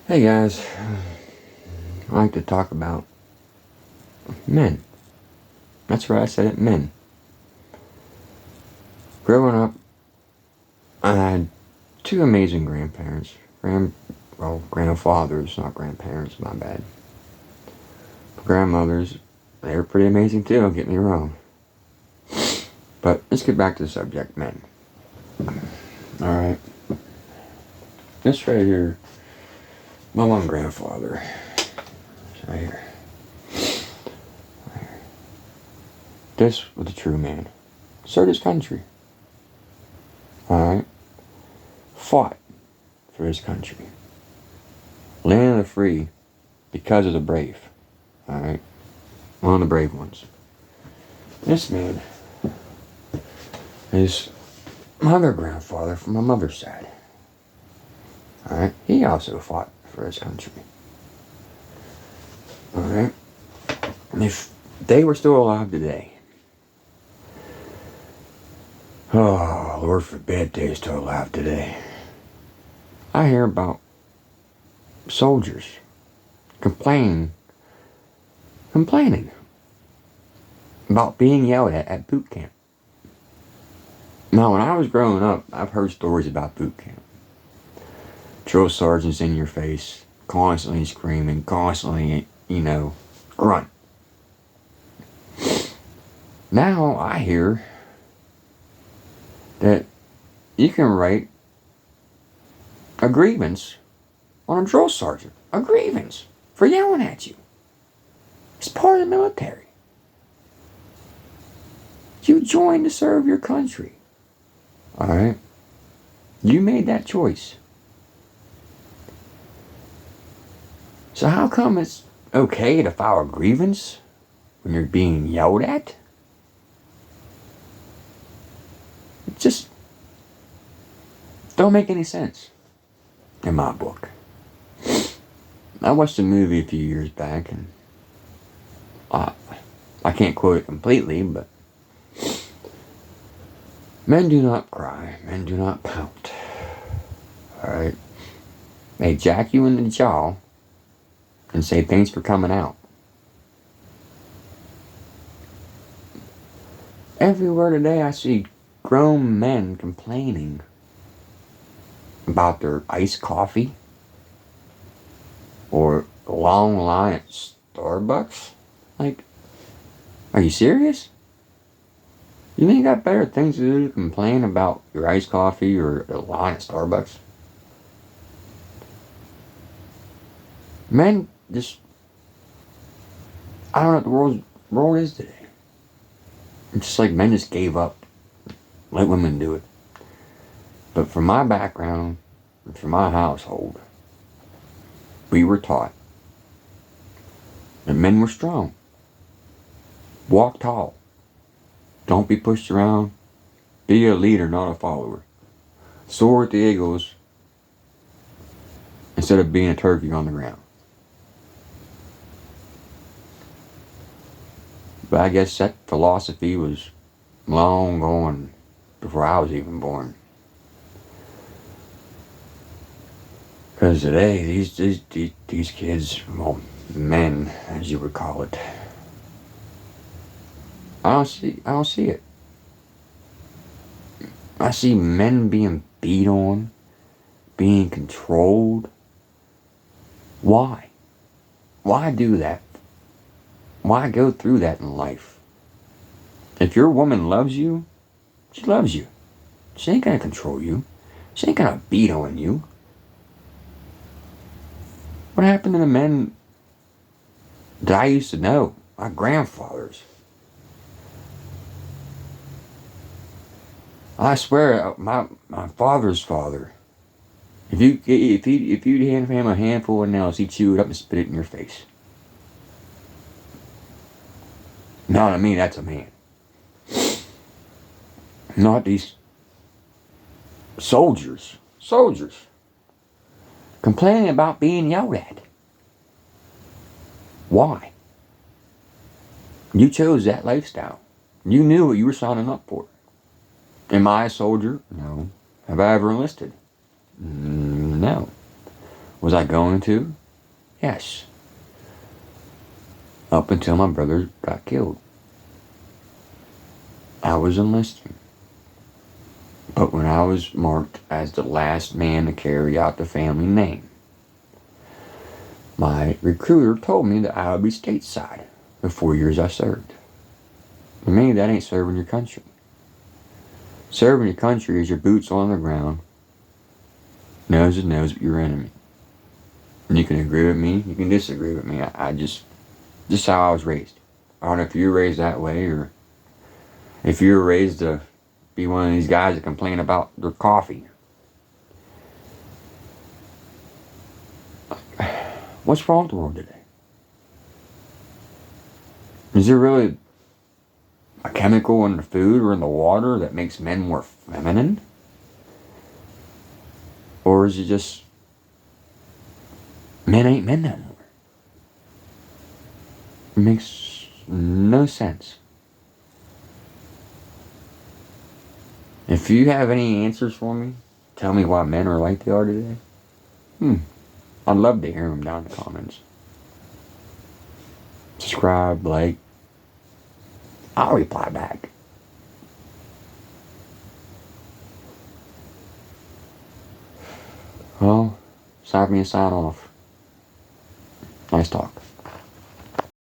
Hey guys, I like to talk about men. That's right, I said it, men. Growing up, I had two amazing grandparents. Grandfathers, not grandparents, my bad. Grandmothers, they were pretty amazing too, don't get me wrong. But let's get back to the subject, men. Alright. This right here, my one grandfather. Right here. This was a true man. Served his country. Alright? Fought for his country. Land of the free because of the brave. Alright? One of the brave ones. This man is my other grandfather from my mother's side. Alright? He also fought for his country. Alright? And if they were still alive today, oh, Lord forbid they're still alive today, I hear about soldiers complaining about being yelled at boot camp. Now, when I was growing up, I've heard stories about boot camp. Drill sergeants in your face, constantly screaming, constantly, grunt. Now I hear that you can write a grievance on a drill sergeant. A grievance for yelling at you. It's part of the military. You joined to serve your country. Alright? You made that choice. So how come it's okay to file a grievance when you're being yelled at? It just don't make any sense in my book. I watched a movie a few years back, and I can't quote it completely, but men do not cry, men do not pout. Alright? They jack you in the jaw and say thanks for coming out. Everywhere today I see grown men complaining about their iced coffee or the long line at Starbucks. Like, are you serious? You think you got better things to do to complain about your iced coffee or the line at Starbucks? Men just, I don't know what the world is today. It's just like men just gave up. Let women do it. But from my background, and from my household, we were taught that men were strong. Walk tall. Don't be pushed around. Be a leader, not a follower. Soar with the eagles instead of being a turkey on the ground. But I guess that philosophy was long gone before I was even born. Because today, these kids, well, men, as you would call it, I don't see it. I see men being beat on, being controlled. Why? Why do that? Why go through that in life? If your woman loves you, she loves you. She ain't gonna control you. She ain't gonna beat on you. What happened to the men that I used to know? My grandfathers. I swear, my father's father. If you'd hand him a handful of nails, he'd chew it up and spit it in your face. Now to me, that's a man. Not these soldiers. Complaining about being yelled at. Why? You chose that lifestyle. You knew what you were signing up for. Am I a soldier? No. Have I ever enlisted? No. Was I going to? Yes. Up until my brother got killed. I was enlisting. But when I was marked as the last man to carry out the family name, my recruiter told me that I would be stateside the 4 years I served. For me, that ain't serving your country. Serving your country is your boots on the ground, nose to nose with your enemy. And you can agree with me, you can disagree with me. I just how I was raised. I don't know if you were raised that way, or if you were raised to be one of these guys that complain about their coffee. What's wrong with the world today? Is there really a chemical in the food or in the water that makes men more feminine? Or is it just men ain't men no more? It makes no sense. If you have any answers for me, tell me why men are like they are today. I'd love to hear them down in the comments. Subscribe, like. I'll reply back. Well, it's time for me to sign off. Nice talk.